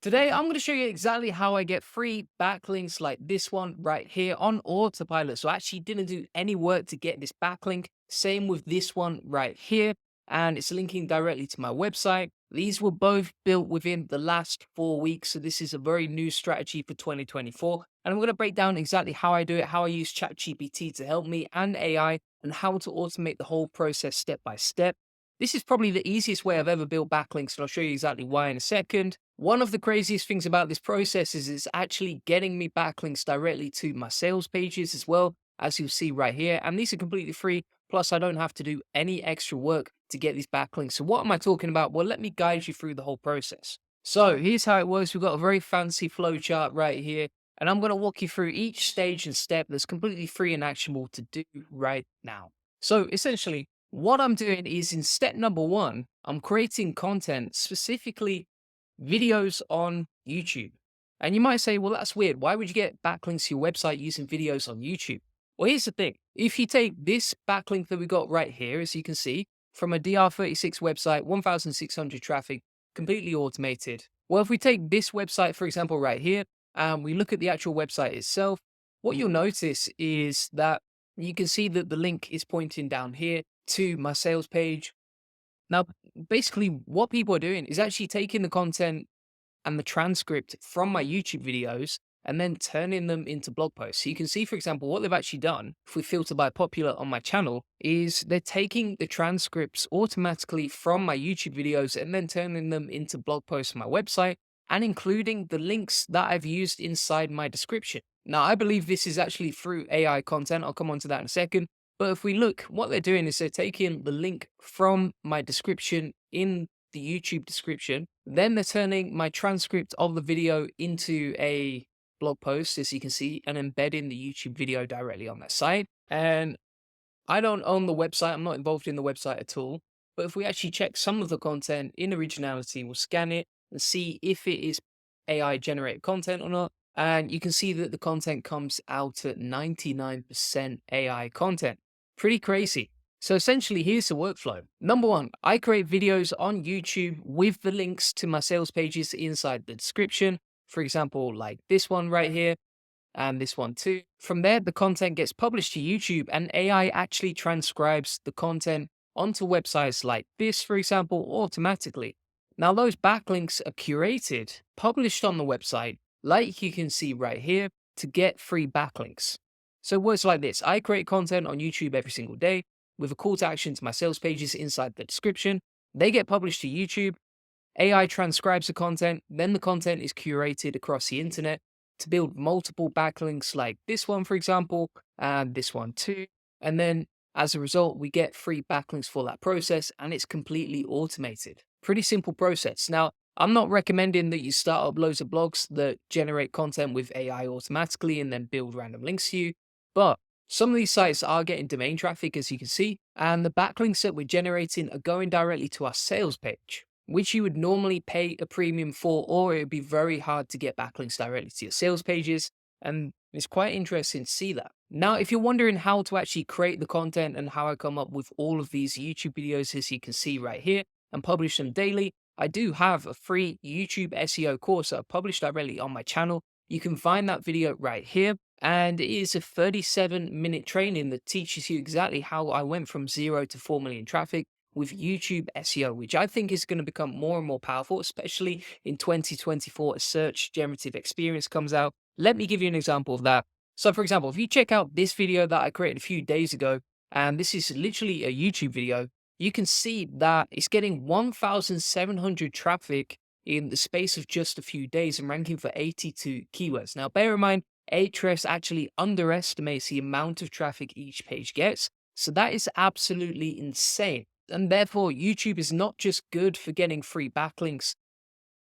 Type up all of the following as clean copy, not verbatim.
Today, I'm going to show you exactly how I get free backlinks like this one right here on autopilot. So I actually didn't do any work to get this backlink. Same with this one right here. And it's linking directly to my website. These were both built within the last 4 weeks. So this is a very new strategy for 2024. And I'm going to break down exactly how I do it, how I use ChatGPT to help me and AI, and how to automate the whole process step by step. This is probably the easiest way I've ever built backlinks, and I'll show you exactly why in a second. One of the craziest things about this process is it's actually getting me backlinks directly to my sales pages as well, as you'll see right here. And these are completely free. Plus, I don't have to do any extra work to get these backlinks. So what am I talking about? Well, let me guide you through the whole process. So here's how it works. We've got a very fancy flow chart right here. And I'm going to walk you through each stage and step that's completely free and actionable to do right now. So essentially, what I'm doing is in step number one, I'm creating content, specifically videos on YouTube. And you might say, well, that's weird. Why would you get backlinks to your website using videos on YouTube? Well, here's the thing. If you take this backlink that we got right here, as you can see, from a DR36 website, 1,600 traffic, completely automated. Well, if we take this website, for example, right here, and we look at the actual website itself, what you'll notice is that you can see that the link is pointing down here to my sales page. Now, basically, what people are doing is actually taking the content and the transcript from my YouTube videos and then turning them into blog posts. So you can see, for example, what they've actually done, if we filter by popular on my channel, is they're taking the transcripts automatically from my YouTube videos and then turning them into blog posts on my website and including the links that I've used inside my description. Now, I believe this is actually through AI content. I'll come on to that in a second. But if we look, what they're doing is they're taking the link from my description in the YouTube description. Then they're turning my transcript of the video into a blog post, as you can see, and embedding the YouTube video directly on their site. And I don't own the website, I'm not involved in the website at all. But if we actually check some of the content in originality, we'll scan it and see if it is AI generated content or not. And you can see that the content comes out at 99% AI content. Pretty crazy. So essentially, here's the workflow. Number one, I create videos on YouTube with the links to my sales pages inside the description. For example, like this one right here and this one too. From there, the content gets published to YouTube and AI actually transcribes the content onto websites like this, for example, automatically. Now, those backlinks are curated, published on the website, like you can see right here, to get free backlinks. So it works like this. I create content on YouTube every single day with a call to action to my sales pages inside the description. They get published to YouTube. AI transcribes the content, then the content is curated across the internet to build multiple backlinks like this one, for example, and this one too. And then as a result, we get free backlinks for that process and it's completely automated. Pretty simple process. Now, I'm not recommending that you start up loads of blogs that generate content with AI automatically and then build random links to you, but some of these sites are getting domain traffic, as you can see, and the backlinks that we're generating are going directly to our sales page, which you would normally pay a premium for, or it would be very hard to get backlinks directly to your sales pages. And it's quite interesting to see that. Now, if you're wondering how to actually create the content and how I come up with all of these YouTube videos, as you can see right here, and publish them daily, I do have a free YouTube SEO course that I published directly on my channel. You can find that video right here. And it is a 37-minute training that teaches you exactly how I went from 0 to 4 million traffic with YouTube SEO, which I think is going to become more and more powerful, especially in 2024 as search generative experience comes out. Let me give you an example of that. So, for example, if you check out this video that I created a few days ago, and this is literally a YouTube video, you can see that it's getting 1,700 traffic in the space of just a few days and ranking for 82 keywords. Now, bear in mind, Ahrefs actually underestimates the amount of traffic each page gets. So that is absolutely insane. And therefore, YouTube is not just good for getting free backlinks,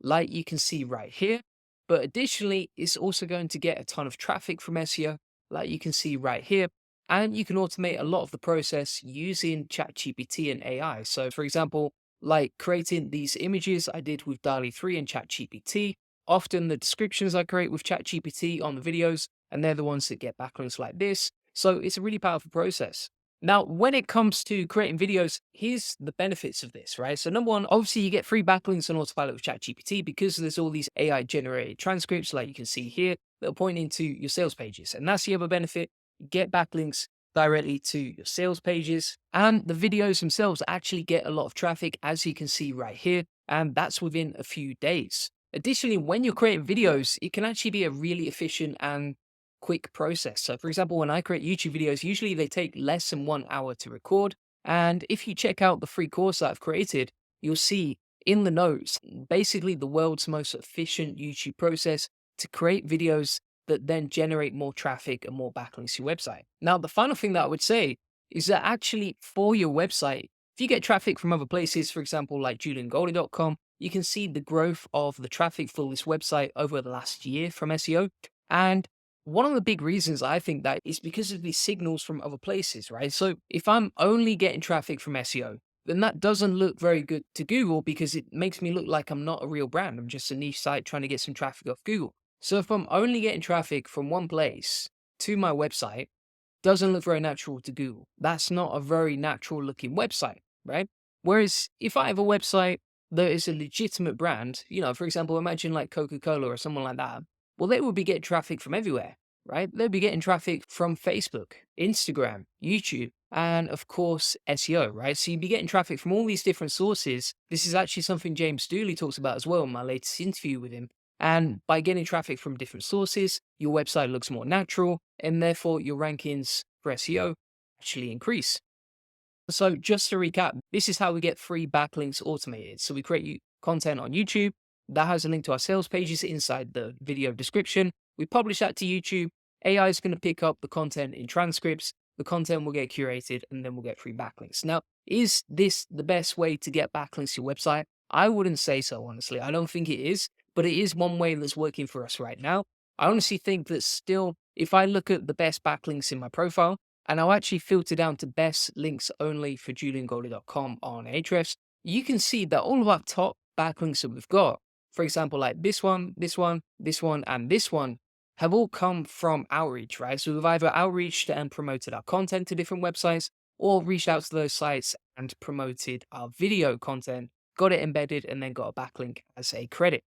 like you can see right here, but additionally, it's also going to get a ton of traffic from SEO, like you can see right here. And you can automate a lot of the process using ChatGPT and AI. So, for example, like creating these images I did with DALI 3 and ChatGPT. Often the descriptions I create with ChatGPT on the videos, and they're the ones that get backlinks like this. So it's a really powerful process. Now, when it comes to creating videos, here's the benefits of this, right? So number one, obviously you get free backlinks on autopilot with ChatGPT because there's all these AI generated transcripts like you can see here that are pointing to your sales pages. And that's the other benefit. You get backlinks directly to your sales pages, and the videos themselves actually get a lot of traffic, as you can see right here. And that's within a few days. Additionally, when you're creating videos, it can actually be a really efficient and quick process. So for example, when I create YouTube videos, usually they take less than 1 hour to record. And if you check out the free course that I've created, you'll see in the notes, basically the world's most efficient YouTube process to create videos that then generate more traffic and more backlinks to your website. Now, the final thing that I would say is that actually for your website, if you get traffic from other places, for example, like juliangoldie.com, you can see the growth of the traffic for this website over the last year from SEO. And one of the big reasons I think that is because of these signals from other places, right? So if I'm only getting traffic from SEO, then that doesn't look very good to Google because it makes me look like I'm not a real brand. I'm just a niche site trying to get some traffic off Google. So if I'm only getting traffic from one place to my website, doesn't look very natural to Google. That's not a very natural looking website, right? Whereas if I have a website that is a legitimate brand, for example, imagine like Coca-Cola or someone like that, well, they would be getting traffic from everywhere, right? They'd be getting traffic from Facebook, Instagram, YouTube, and of course, SEO, right? So you'd be getting traffic from all these different sources. This is actually something James Dooley talks about as well in my latest interview with him. And by getting traffic from different sources, your website looks more natural, and therefore your rankings for SEO actually increase. So just to recap, this is how we get free backlinks automated. So we create content on YouTube that has a link to our sales pages inside the video description. We publish that to YouTube. AI is going to pick up the content in transcripts. The content will get curated and then we'll get free backlinks. Now, is this the best way to get backlinks to your website? I wouldn't say so, honestly. I don't think it is, but it is one way that's working for us right now. I honestly think that still, if I look at the best backlinks in my profile, and I'll actually filter down to best links only for juliangoldie.com on Ahrefs, you can see that all of our top backlinks that we've got, for example, like this one, this one, this one, and this one, have all come from outreach, right? So we've either outreached and promoted our content to different websites or reached out to those sites and promoted our video content, got it embedded, and then got a backlink as a credit.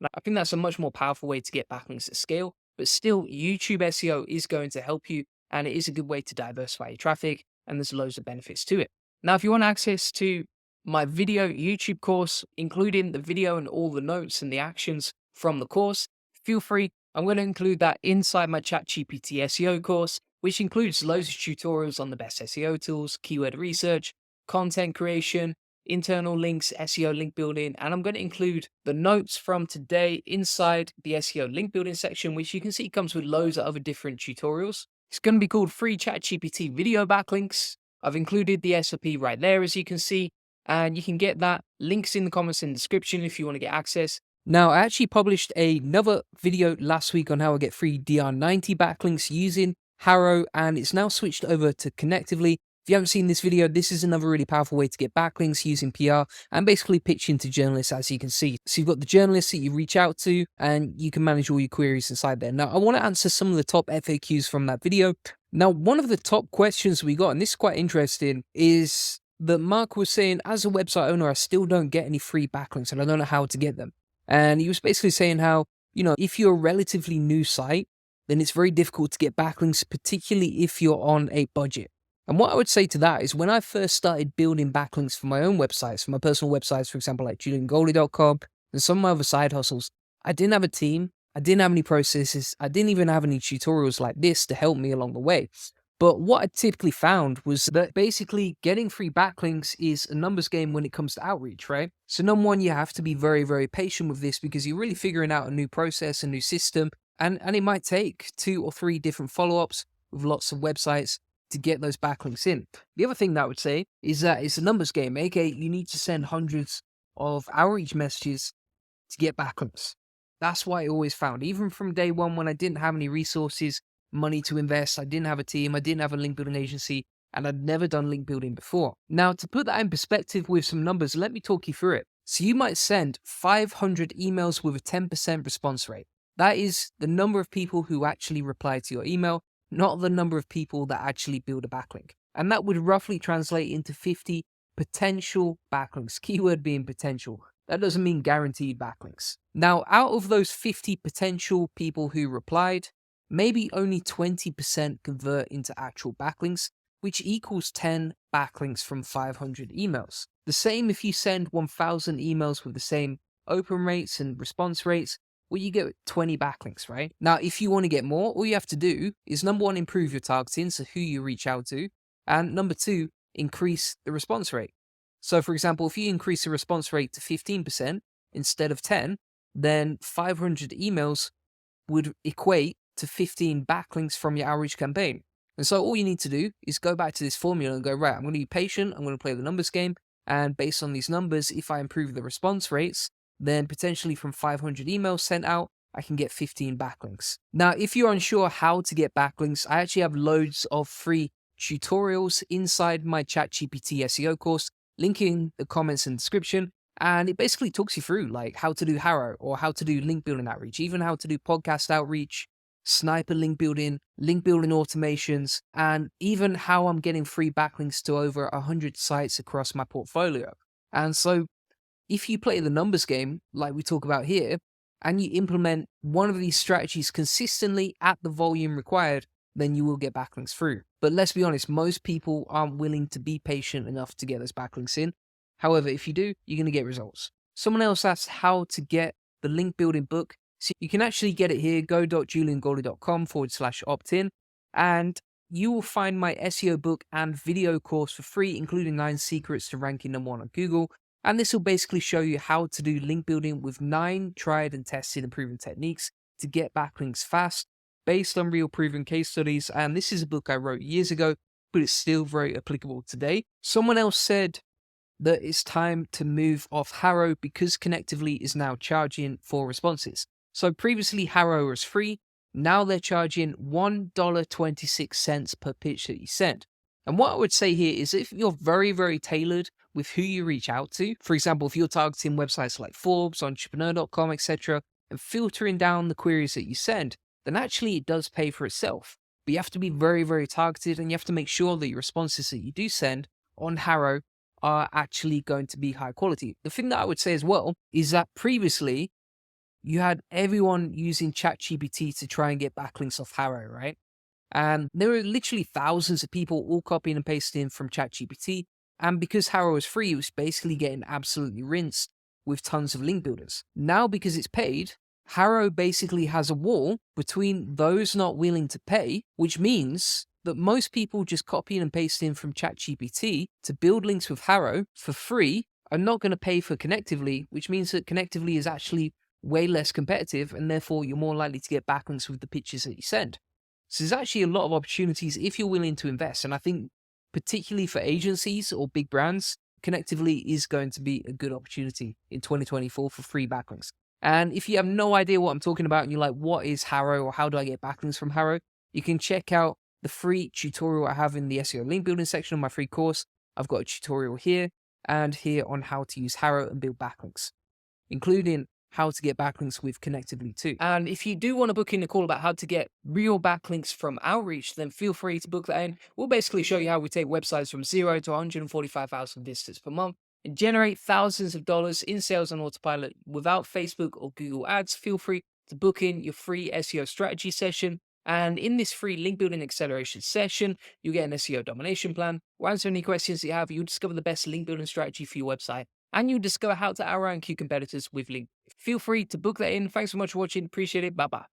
Now, I think that's a much more powerful way to get backlinks at scale, but still, YouTube SEO is going to help you, and it is a good way to diversify your traffic, and there's loads of benefits to it. Now, if you want access to my video YouTube course, including the video and all the notes and the actions from the course, feel free. I'm going to include that inside my ChatGPT SEO course, which includes loads of tutorials on the best SEO tools, keyword research, content creation, internal links, SEO link building, and I'm going to include the notes from today inside the SEO link building section, which you can see comes with loads of other different tutorials. It's going to be called Free ChatGPT Video Backlinks. I've included the SOP right there, as you can see, and you can get that. Links in the comments and description if you want to get access. Now, I actually published another video last week on how I get free DR90 backlinks using Harrow, and it's now switched over to Connectively. If you haven't seen this video, this is another really powerful way to get backlinks using PR and basically pitching to journalists, as you can see. So you've got the journalists that you reach out to and you can manage all your queries inside there. Now, I want to answer some of the top FAQs from that video. Now, one of the top questions we got, and this is quite interesting, is that Mark was saying, as a website owner, I still don't get any free backlinks and I don't know how to get them. And he was basically saying how, if you're a relatively new site, then it's very difficult to get backlinks, particularly if you're on a budget. And what I would say to that is when I first started building backlinks for my own websites, for my personal websites, for example, like juliangoldie.com and some of my other side hustles, I didn't have a team. I didn't have any processes. I didn't even have any tutorials like this to help me along the way. But what I typically found was that basically getting free backlinks is a numbers game when it comes to outreach, right? So number one, you have to be very, very patient with this because you're really figuring out a new process, a new system, and it might take 2 or 3 different follow-ups with lots of websites to get those backlinks in. The other thing that I would say is that it's a numbers game, aka you need to send hundreds of outreach messages to get backlinks. That's what I always found. Even from day one when I didn't have any resources, money to invest, I didn't have a team, I didn't have a link building agency, and I'd never done link building before. Now, to put that in perspective with some numbers, let me talk you through it. So you might send 500 emails with a 10% response rate. That is the number of people who actually reply to your email, not the number of people that actually build a backlink. And that would roughly translate into 50 potential backlinks, keyword being potential. That doesn't mean guaranteed backlinks. Now, out of those 50 potential people who replied, maybe only 20% convert into actual backlinks, which equals 10 backlinks from 500 emails. The same if you send 1,000 emails with the same open rates and response rates, well, you get 20 backlinks, right? Now, if you want to get more, all you have to do is number one, improve your targeting, so who you reach out to, and number two, increase the response rate. So, for example, if you increase the response rate to 15% instead of 10, then 500 emails would equate to 15 backlinks from your average campaign. And so all you need to do is go back to this formula and go, right, I'm going to be patient, I'm going to play the numbers game, and based on these numbers, if I improve the response rates, then potentially from 500 emails sent out, I can get 15 backlinks. Now, if you're unsure how to get backlinks, I actually have loads of free tutorials inside my ChatGPT SEO course, link in the comments and description, and it basically talks you through like how to do Harrow or how to do link building outreach, even how to do podcast outreach, sniper link building automations, and even how I'm getting free backlinks to over 100 sites across my portfolio. And so if you play the numbers game, like we talk about here, and you implement one of these strategies consistently at the volume required, then you will get backlinks through. But let's be honest, most people aren't willing to be patient enough to get those backlinks in. However, if you do, you're going to get results. Someone else asked how to get the link building book. So you can actually get it here, go.juliangoldy.com/opt-in, and you will find my SEO book and video course for free, including 9 secrets to ranking #1 on Google. And this will basically show you how to do link building with 9 tried and tested and proven techniques to get backlinks fast, based on real proven case studies. And this is a book I wrote years ago, but it's still very applicable today. Someone else said that it's time to move off Harrow because Connectively is now charging for responses. So previously Harrow was free, now they're charging $1.26 per pitch that you send. And what I would say here is if you're very, very tailored with who you reach out to, for example, if you're targeting websites like Forbes, entrepreneur.com, etc., and filtering down the queries that you send, then actually it does pay for itself. But you have to be very, very targeted, and you have to make sure that your responses that you do send on Harrow are actually going to be high quality. The thing that I would say as well is that previously you had everyone using ChatGPT to try and get backlinks off Harrow, right? And there were literally thousands of people all copying and pasting from ChatGPT. And because Harrow was free, it was basically getting absolutely rinsed with tons of link builders. Now, because it's paid, Harrow basically has a wall between those not willing to pay, which means that most people just copying and pasting from ChatGPT to build links with Harrow for free are not going to pay for Connectively, which means that Connectively is actually way less competitive, and therefore you're more likely to get backlinks with the pitches that you send. So there's actually a lot of opportunities if you're willing to invest. And I think particularly for agencies or big brands, Connectively is going to be a good opportunity in 2024 for free backlinks. And if you have no idea what I'm talking about and you're like, what is Harrow or how do I get backlinks from Harrow? You can check out the free tutorial I have in the SEO link building section of my free course. I've got a tutorial here and here on how to use Harrow and build backlinks, including how to get backlinks with Connectively too. And if you do want to book in a call about how to get real backlinks from outreach, then feel free to book that in. We'll basically show you how we take websites from 0 to 145,000 visitors per month and generate thousands of dollars in sales on autopilot without Facebook or Google ads. Feel free to book in your free SEO strategy session. And in this free link building acceleration session, you get an SEO domination plan. We'll answer any questions that you have. You'll discover the best link building strategy for your website, and you'll discover how to outrank your competitors with link. Feel free to book that in. Thanks so much for watching. Appreciate it. Bye-bye.